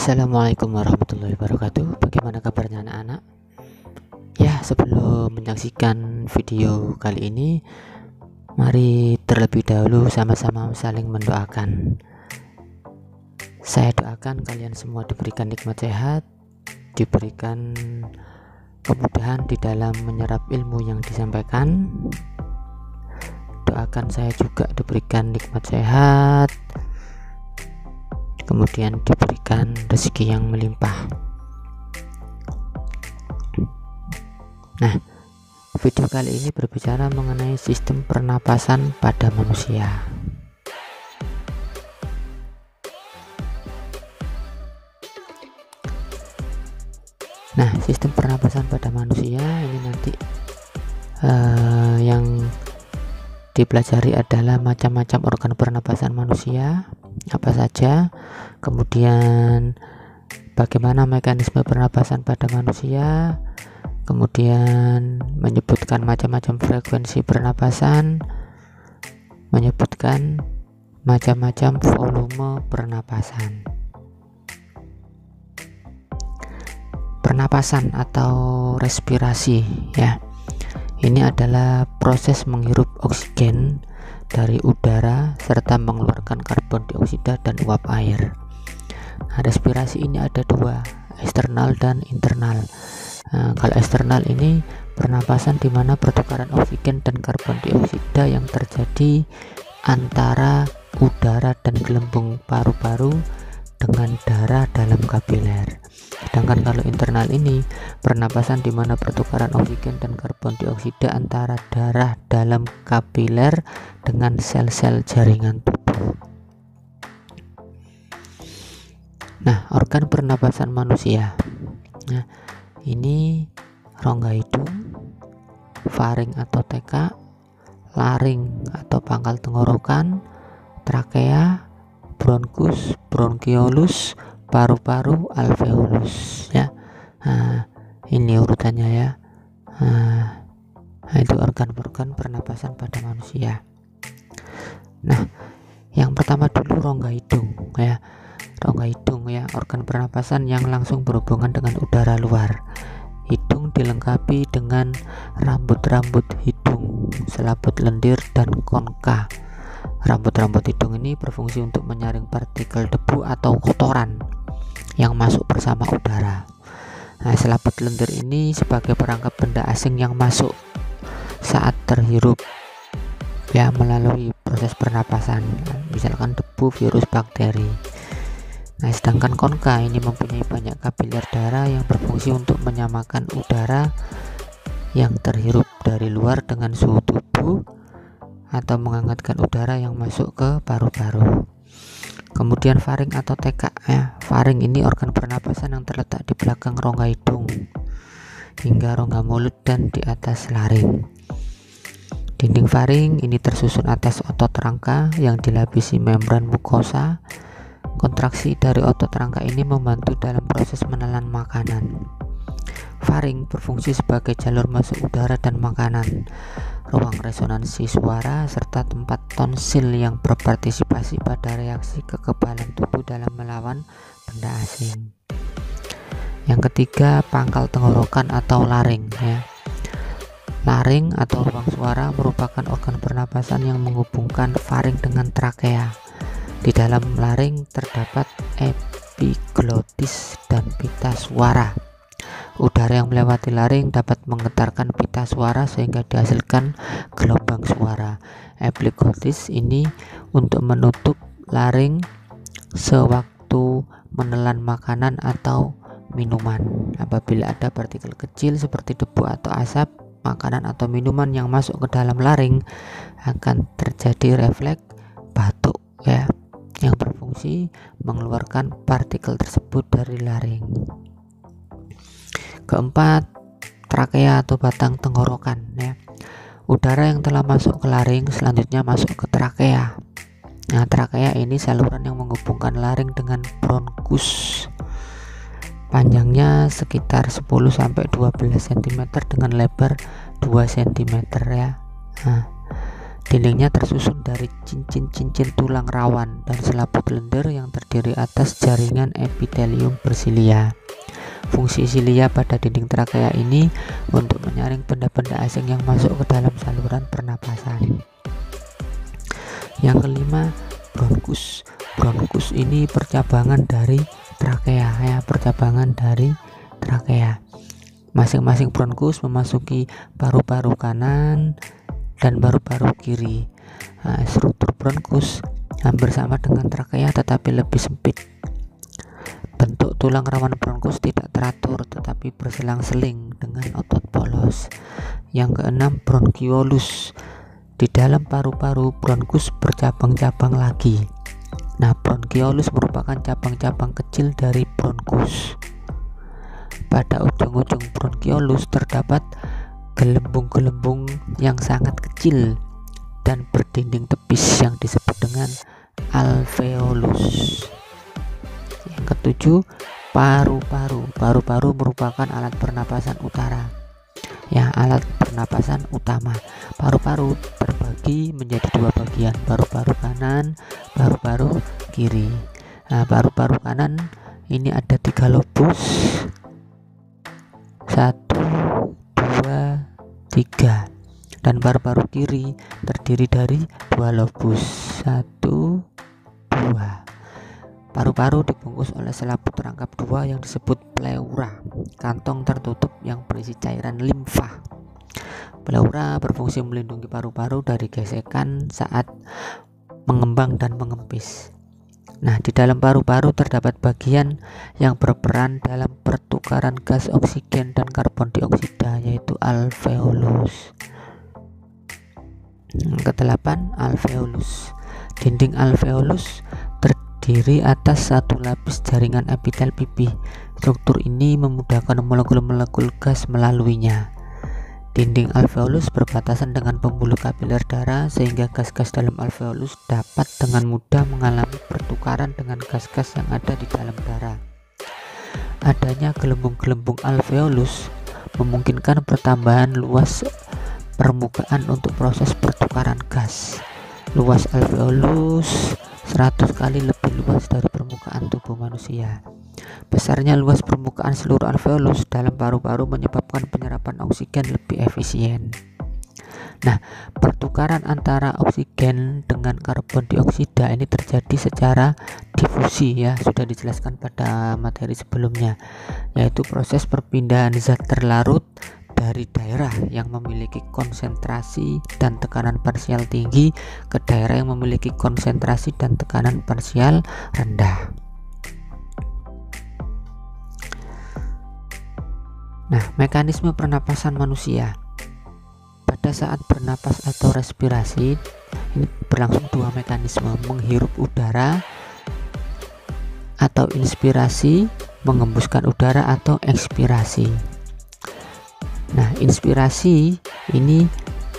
Assalamualaikum warahmatullahi wabarakatuh. Bagaimana kabarnya anak-anak? Ya, sebelum menyaksikan video kali ini, mari terlebih dahulu sama-sama saling mendoakan. Saya doakan kalian semua diberikan nikmat sehat, diberikan kemudahan di dalam menyerap ilmu yang disampaikan. Doakan saya juga diberikan nikmat sehat, kemudian diberikan rezeki yang melimpah. Nah, video kali ini berbicara mengenai sistem pernapasan pada manusia. Nah, sistem pernapasan pada manusia ini nanti yang dipelajari adalah macam-macam organ pernapasan manusia apa saja, kemudian bagaimana mekanisme pernapasan pada manusia, kemudian menyebutkan macam-macam frekuensi pernapasan, menyebutkan macam-macam volume pernapasan. Pernapasan atau respirasi, ya, ini adalah proses menghirup oksigen dari udara serta mengeluarkan karbon dioksida dan uap air. Nah, respirasi ini ada dua, eksternal dan internal. Kalau eksternal ini pernapasan di mana pertukaran oksigen dan karbon dioksida yang terjadi antara udara dan gelembung paru-paru dengan darah dalam kapiler. Sedangkan kalau internal ini pernapasan di mana pertukaran oksigen dan karbon dioksida antara darah dalam kapiler dengan sel-sel jaringan tubuh. Nah, organ pernapasan manusia. Nah, ini rongga hidung, faring atau tekak, laring atau pangkal tenggorokan, trakea, bronkus, bronkiolus, paru-paru, alveolus, ya. Nah, ini urutannya, ya. Itu organ-organ pernapasan pada manusia. Nah, yang pertama dulu rongga hidung, ya. Rongga hidung, ya, organ pernapasan yang langsung berhubungan dengan udara luar. Hidung dilengkapi dengan rambut-rambut hidung, selaput lendir dan konka. Rambut-rambut hidung ini berfungsi untuk menyaring partikel debu atau kotoran yang masuk bersama udara. Nah, selaput lendir ini sebagai perangkap benda asing yang masuk saat terhirup, ya, melalui proses pernapasan, misalkan debu, virus, bakteri. Nah, sedangkan konka ini mempunyai banyak kapiler darah yang berfungsi untuk menyamakan udara yang terhirup dari luar dengan suhu tubuh atau menghangatkan udara yang masuk ke paru-paru. Kemudian faring atau tekak, ya. Faring ini organ pernapasan yang terletak di belakang rongga hidung hingga rongga mulut dan di atas laring. Dinding faring ini tersusun atas otot rangka yang dilapisi membran mukosa. Kontraksi dari otot rangka ini membantu dalam proses menelan makanan. Faring berfungsi sebagai jalur masuk udara dan makanan, ruang resonansi suara, serta tempat tonsil yang berpartisipasi pada reaksi kekebalan tubuh dalam melawan benda asing. Yang ketiga, pangkal tenggorokan atau laring, ya. Laring atau ruang suara merupakan organ pernapasan yang menghubungkan faring dengan trakea. Di dalam laring terdapat epiglotis dan pita suara. Udara yang melewati laring dapat menggetarkan pita suara sehingga dihasilkan gelombang suara. Epiglotis ini untuk menutup laring sewaktu menelan makanan atau minuman. Apabila ada partikel kecil seperti debu atau asap, makanan atau minuman yang masuk ke dalam laring, akan terjadi refleks batuk, ya, yang berfungsi mengeluarkan partikel tersebut dari laring. Keempat, trakea atau batang tenggorokan, ya. Udara yang telah masuk ke laring selanjutnya masuk ke trakea. Nah, trakea ini saluran yang menghubungkan laring dengan bronkus. Panjangnya sekitar 10-12 cm dengan lebar 2 cm, ya. Nah, Dindingnya tersusun dari cincin-cincin tulang rawan dan selaput lendir yang terdiri atas jaringan epitelium bersilia. Fungsi silia pada dinding trakea ini untuk menyaring benda-benda asing yang masuk ke dalam saluran pernapasan. Yang kelima, bronkus. Bronkus ini percabangan dari trakea ya, percabangan dari trakea. Masing-masing bronkus memasuki paru-paru kanan dan paru-paru kiri. Nah, struktur bronkus hampir sama dengan trakea tetapi lebih sempit. Bentuk tulang rawan bronkus tidak teratur tetapi berselang-seling dengan otot polos. Yang keenam, bronkiolus. Di dalam paru-paru bronkus bercabang-cabang lagi. Nah, bronkiolus merupakan cabang-cabang kecil dari bronkus. Pada ujung-ujung bronkiolus terdapat gelembung-gelembung yang sangat kecil dan berdinding tepis yang disebut dengan alveolus. Yang ketujuh, paru-paru. Paru-paru merupakan alat pernapasan utara. Ya, alat pernapasan utama. Paru-paru terbagi menjadi dua bagian, paru-paru kanan, paru-paru kiri. Nah, paru-paru kanan ini ada 3 lobus, 1, 2, 3, dan paru-paru kiri terdiri dari 2 lobus, 1, 2. Paru-paru dibungkus oleh selaput rangkap 2 yang disebut pleura, kantong tertutup yang berisi cairan limfa. Pleura berfungsi melindungi paru-paru dari gesekan saat mengembang dan mengempis. Nah, di dalam paru-paru terdapat bagian yang berperan dalam pertukaran gas oksigen dan karbon dioksida, yaitu alveolus. Yang ke-8, alveolus. Dinding alveolus terdiri atas satu lapis jaringan epitel pipi. Struktur ini memudahkan molekul-molekul gas melaluinya. Dinding alveolus berbatasan dengan pembuluh kapiler darah sehingga gas-gas dalam alveolus dapat dengan mudah mengalami pertukaran dengan gas-gas yang ada di dalam darah. Adanya gelembung-gelembung alveolus memungkinkan pertambahan luas permukaan untuk proses pertukaran gas. Luas alveolus 100 kali lebih luas dari permukaan tubuh manusia. Besarnya luas permukaan seluruh alveolus dalam paru-paru menyebabkan penyerapan oksigen lebih efisien. Nah, pertukaran antara oksigen dengan karbon dioksida ini terjadi secara difusi ya, sudah dijelaskan pada materi sebelumnya, yaitu proses perpindahan zat terlarut dari daerah yang memiliki konsentrasi dan tekanan parsial tinggi ke daerah yang memiliki konsentrasi dan tekanan parsial rendah. Nah, mekanisme pernapasan manusia. Pada saat bernapas atau respirasi, ini berlangsung 2 mekanisme, menghirup udara atau inspirasi, mengembuskan udara atau ekspirasi. Nah, inspirasi ini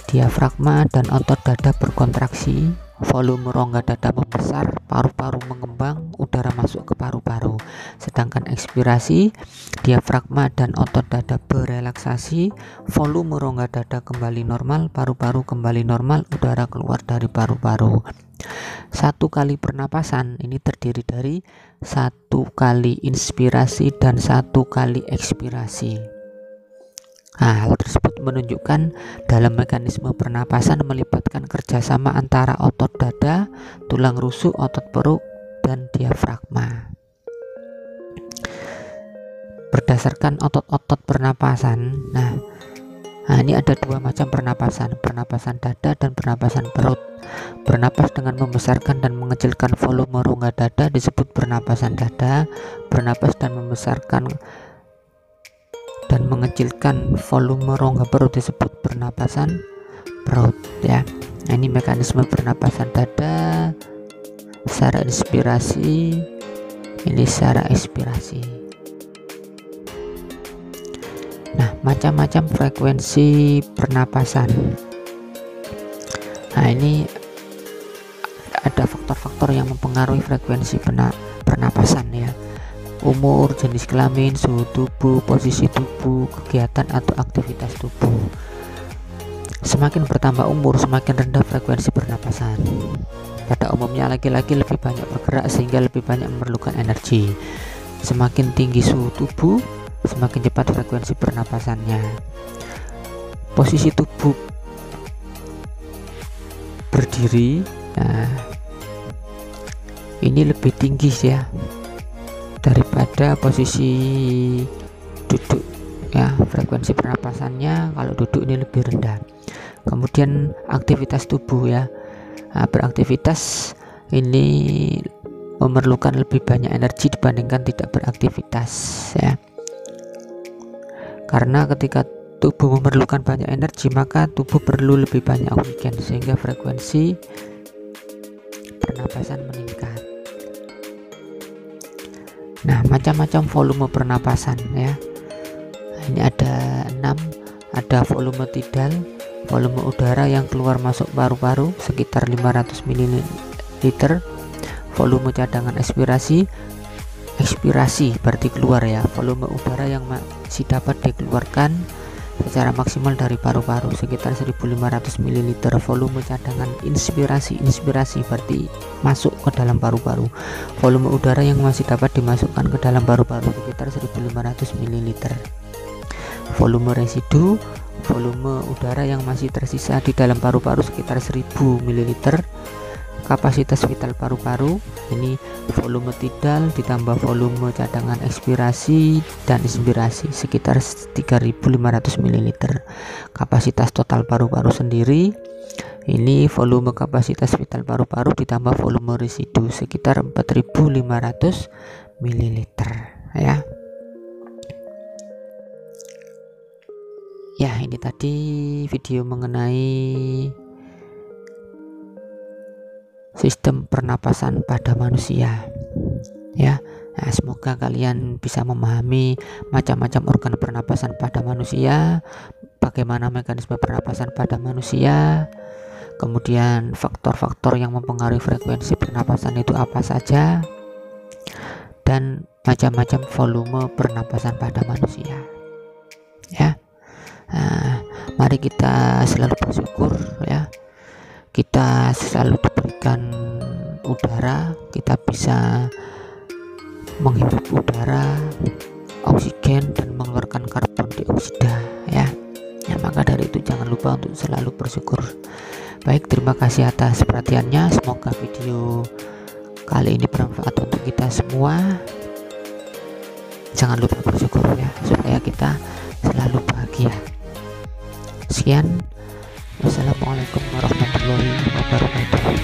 diafragma dan otot dada berkontraksi, volume rongga dada membesar, paru-paru mengembang, udara masuk ke paru-paru. Sedangkan ekspirasi, diafragma dan otot dada berelaksasi, volume rongga dada kembali normal, paru-paru kembali normal, udara keluar dari paru-paru. 1 kali pernapasan ini terdiri dari 1 kali inspirasi dan 1 kali ekspirasi. Nah, hal tersebut menunjukkan dalam mekanisme pernapasan melibatkan kerjasama antara otot dada, tulang rusuk, otot perut, dan diafragma. Berdasarkan otot-otot pernapasan, nah ini ada 2 macam pernapasan, pernapasan dada dan pernapasan perut. Bernapas dengan membesarkan dan mengecilkan volume rongga dada disebut pernapasan dada. Bernapas dan membesarkan dan mengecilkan volume rongga perut disebut pernapasan perut ya. Nah, ini mekanisme pernapasan dada secara inspirasi, ini secara ekspirasi. Nah, macam-macam frekuensi pernapasan. Nah, ini ada faktor-faktor yang mempengaruhi frekuensi pernapasan ya. Umur, jenis kelamin, suhu tubuh, posisi tubuh, kegiatan atau aktivitas tubuh. Semakin bertambah umur, semakin rendah frekuensi pernapasan. Pada umumnya laki-laki lebih banyak bergerak sehingga lebih banyak memerlukan energi. Semakin tinggi suhu tubuh, semakin cepat frekuensi pernapasannya. Posisi tubuh berdiri, nah, ini lebih tinggi ya daripada posisi duduk ya. Frekuensi pernapasannya kalau duduk ini lebih rendah. Kemudian aktivitas tubuh ya, beraktivitas ini memerlukan lebih banyak energi dibandingkan tidak beraktivitas ya. Karena ketika tubuh memerlukan banyak energi, maka tubuh perlu lebih banyak oksigen sehingga frekuensi pernapasan meningkat. Nah, macam-macam volume pernapasan ya. Ini ada 6, ada volume tidal, volume udara yang keluar masuk paru-paru sekitar 500 ml, volume cadangan ekspirasi berarti keluar ya, volume udara yang masih dapat dikeluarkan secara maksimal dari paru-paru sekitar 1500 ml, volume cadangan inspirasi berarti masuk ke dalam paru-paru, volume udara yang masih dapat dimasukkan ke dalam paru-paru sekitar 1500 ml, volume residu, volume udara yang masih tersisa di dalam paru-paru sekitar 1000 ml, kapasitas vital paru-paru, ini volume tidal ditambah volume cadangan ekspirasi dan inspirasi sekitar 3500 ml, kapasitas total paru-paru sendiri, ini volume kapasitas vital paru-paru ditambah volume residu sekitar 4500 ml ya. Ya, ini tadi video mengenai sistem pernapasan pada manusia ya. Nah, semoga kalian bisa memahami macam-macam organ pernapasan pada manusia, bagaimana mekanisme pernapasan pada manusia, kemudian faktor-faktor yang mempengaruhi frekuensi pernapasan itu apa saja, dan macam-macam volume pernapasan pada manusia ya. Nah, mari kita selalu bersyukur ya, kita selalu diberikan udara, kita bisa menghirup udara, oksigen, dan mengeluarkan karbon dioksida ya. Ya, maka dari itu jangan lupa untuk selalu bersyukur. Baik, terima kasih atas perhatiannya, semoga video kali ini bermanfaat untuk kita semua. Jangan lupa bersyukur ya, supaya kita selalu bahagia. Sekian, wassalamualaikum warahmatullahi wabarakatuh.